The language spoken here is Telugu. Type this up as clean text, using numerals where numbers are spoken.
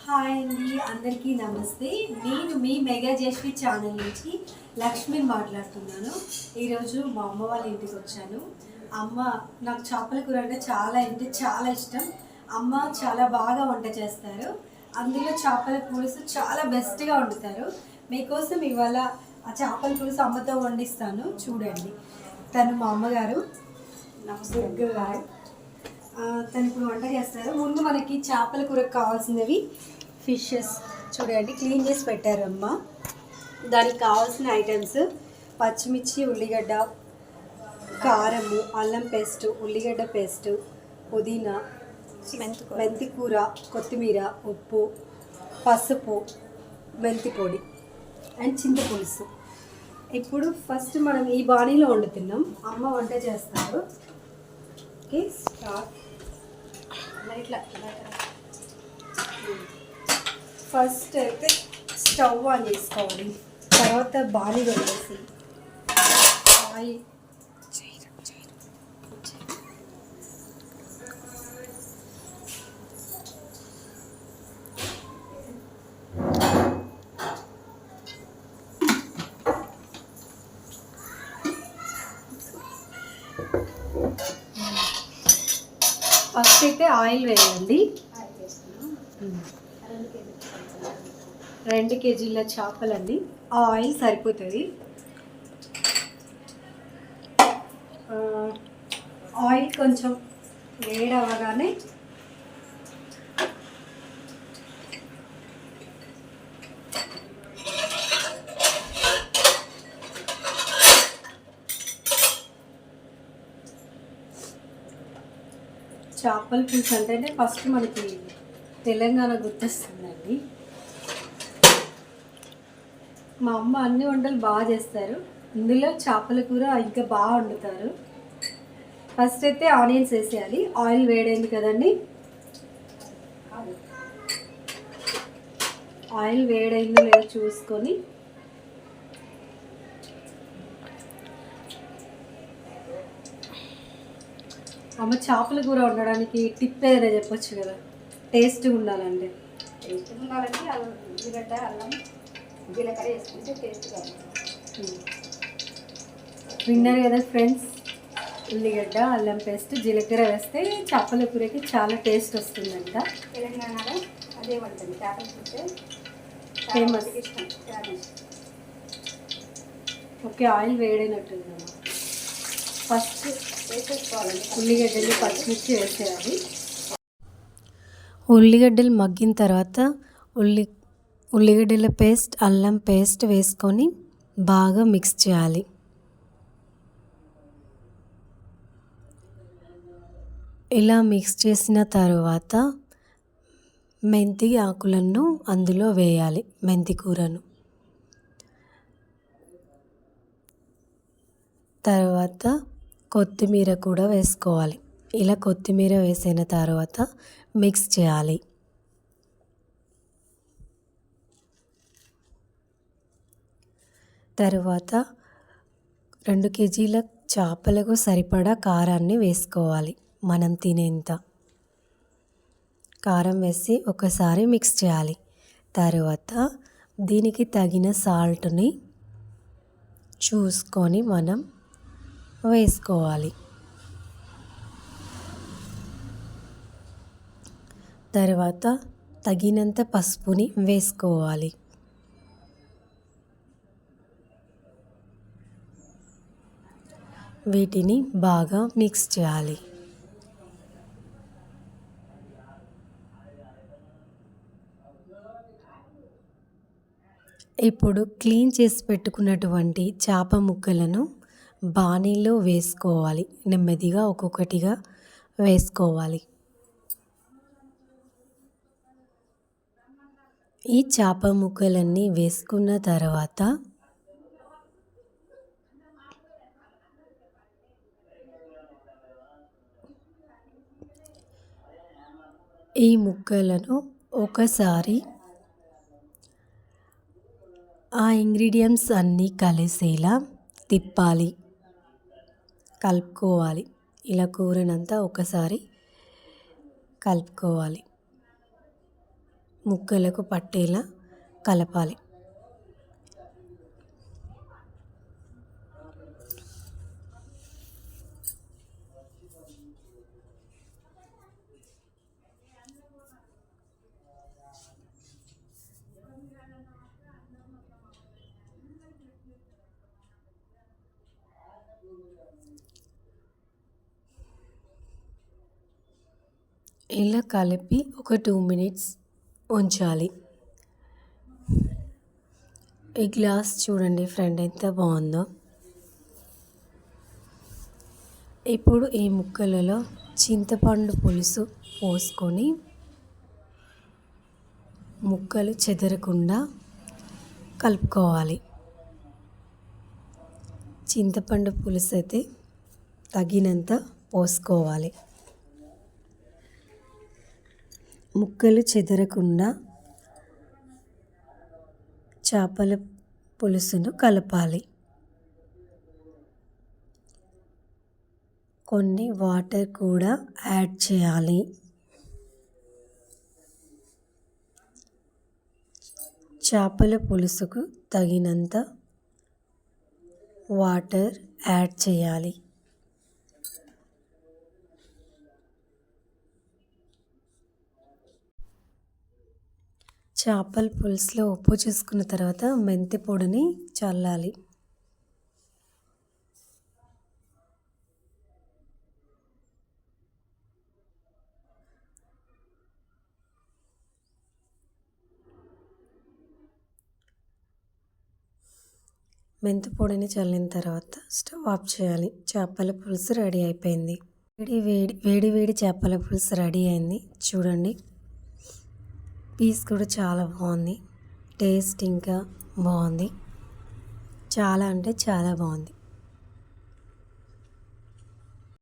హాయ్ అండి, అందరికీ నమస్తే. నేను మీ మెగా జేష్వి ఛానల్ నుంచి లక్ష్మిని మాట్లాడుతున్నాను. ఈరోజు మా అమ్మ వాళ్ళ ఇంటికి వచ్చాను. అమ్మ నాకు చేపల కూర అంటే చాలా ఇష్టం. అమ్మ చాలా బాగా వంట చేస్తారు. అందులో చేపల పులుసు చాలా బెస్ట్గా వండుతారు. మీకోసం ఇవాళ ఆ చేపల పులుసు అమ్మతో వండిస్తాను, చూడండి. తను మా అమ్మగారు. నమస్తే గారు. తను ఇప్పుడు వంట చేస్తారు. ముందు మనకి చేపల కూరకు కావాల్సినవి ఫిషెస్ చూడండి, క్లీన్ చేసి పెట్టారు అమ్మ. దానికి కావాల్సిన ఐటమ్స్ పచ్చిమిర్చి, ఉల్లిగడ్డ, కారము, అల్లం పేస్ట్, ఉల్లిగడ్డ పేస్ట్, పుదీనా, మెంతి కూర, కొత్తిమీర, ఉప్పు, పసుపు, మెంతి పొడి అండ్ చింతపులుసు. ఇప్పుడు ఫస్ట్ మనం ఈ బాణీలో వండుతున్నాం. అమ్మ వంట చేస్తారు. Okay, start. ఇట్లా ఫస్ట్ అయితే స్టవ్ ఆన్ చేసుకోవాలి. తర్వాత బాణీ పెట్టేసి ఆయిల్ ఫస్ట్ అయితే ఆయిల్ వేయండి. 2 కేజీల చేపలండి. ఆ ఆయిల్ సరిపోతుంది. ఆయిల్ కొంచెం వేడి అవ్వగానే చేపల పులుసు అంటే ఫస్ట్ మనకి తెలంగాణ గుర్తొస్తుందండి. మా అమ్మ అన్ని వంటలు బాగా చేస్తారు. ఇందులో చేపల కూర ఇంకా బాగా వండుతారు. ఫస్ట్ అయితే ఆనియన్స్ వేసేయాలి. ఆయిల్ వేడైంది కదండి. ఆయిల్ వేడైందో లేదో చూసుకొని అమ్మ చేపల కూర వండడానికి టిప్ ఏదైనా చెప్పొచ్చు కదా, టేస్ట్గా ఉండాలంటే. ఉల్లిగడ్డ, అల్లం, జీలకర్ర వేసుకుంటే టేస్ట్గా ఉంటుంది. విన్నారు కదా ఫ్రెండ్స్, ఉల్లిగడ్డ, అల్లం పేస్ట్, జీలకర్ర వేస్తే చేపల కూరకి చాలా టేస్ట్ వస్తుందంట. తెలంగాణలో అదే వంటది. చేపల పులుసు ఫేమస్. ఇష్టం, ఫేమస్. ఓకే, ఆయిల్ వేడైనట్టుందమ్మా. ఫస్ట్ వేసేసుకోవాలండి. ఉల్లిగడ్డలు, పచ్చిమిర్చి వేసేయాలి. ఉల్లిగడ్డలు మగ్గిన తర్వాత ఉల్లిగడ్డల పేస్ట్, అల్లం పేస్ట్ వేసుకొని బాగా మిక్స్ చేయాలి. ఇలా మిక్స్ చేసిన తర్వాత మెంతి ఆకులను అందులో వేయాలి. మెంతి కూరను తర్వాత కొత్తిమీర కూడా వేసుకోవాలి. ఇలా కొత్తిమీర వేసిన తర్వాత మిక్స్ చేయాలి. తర్వాత 2 కేజీల చేపలకు సరిపడా కారాన్ని వేసుకోవాలి. మనం తినేంత కారం వేసి ఒకసారి మిక్స్ చేయాలి. తర్వాత దీనికి తగిన సాల్ట్ని చూసుకొని మనం వేసుకోవాలి. తర్వాత తగినంత పసుపుని వేసుకోవాలి. వీటిని బాగా మిక్స్ చేయాలి. ఇప్పుడు క్లీన్ చేసి పెట్టుకున్నటువంటి చేప ముక్కలను బాణీలో వేసుకోవాలి. నెమ్మదిగా ఒక్కొక్కటిగా వేసుకోవాలి. ఈ చేప ముక్కలన్నీ వేసుకున్న తర్వాత ఈ ముక్కలను ఒకసారి ఆ ఇంగ్రీడియంట్స్ అన్నీ కలిసేలా తిప్పాలి, కలుపుకోవాలి. ఇలా కూరనంతా ఒకసారి కలుపుకోవాలి. ముక్కలకు పట్టేలా కలపాలి. ఇలా కలిపి ఒక 2 మినిట్స్ ఉంచాలి. ఈ గ్లాస్ చూడండి ఫ్రెండ్ ఎంత బాగుందో. ఇప్పుడు ఈ ముక్కలలో చింతపండు పులుసు పోసుకొని ముక్కలు చెదరకుండా కలుపుకోవాలి. చింతపండు పులుసు అయితే తగినంత పోసుకోవాలి. ముక్కలు చెదరకుండా చేపల పులుసును కలపాలి. కొన్ని వాటర్ కూడా యాడ్ చేయాలి. చేపల పులుసుకు తగినంత వాటర్ యాడ్ చేయాలి. చేపల పులుసులో ఉప్పు చూసుకున్న తర్వాత మెంతి పొడిని చల్లాలి. మెంతి పొడిని చల్లిన తర్వాత స్టవ్ ఆఫ్ చేయాలి. చేపల పులుసు రెడీ అయిపోయింది. వేడి వేడి చేపల పులుసు రెడీ అయింది. చూడండి, పీస్ కూడా చాలా బాగుంది. టేస్ట్ ఇంకా బాగుంది. చాలా అంటే చాలా బాగుంది.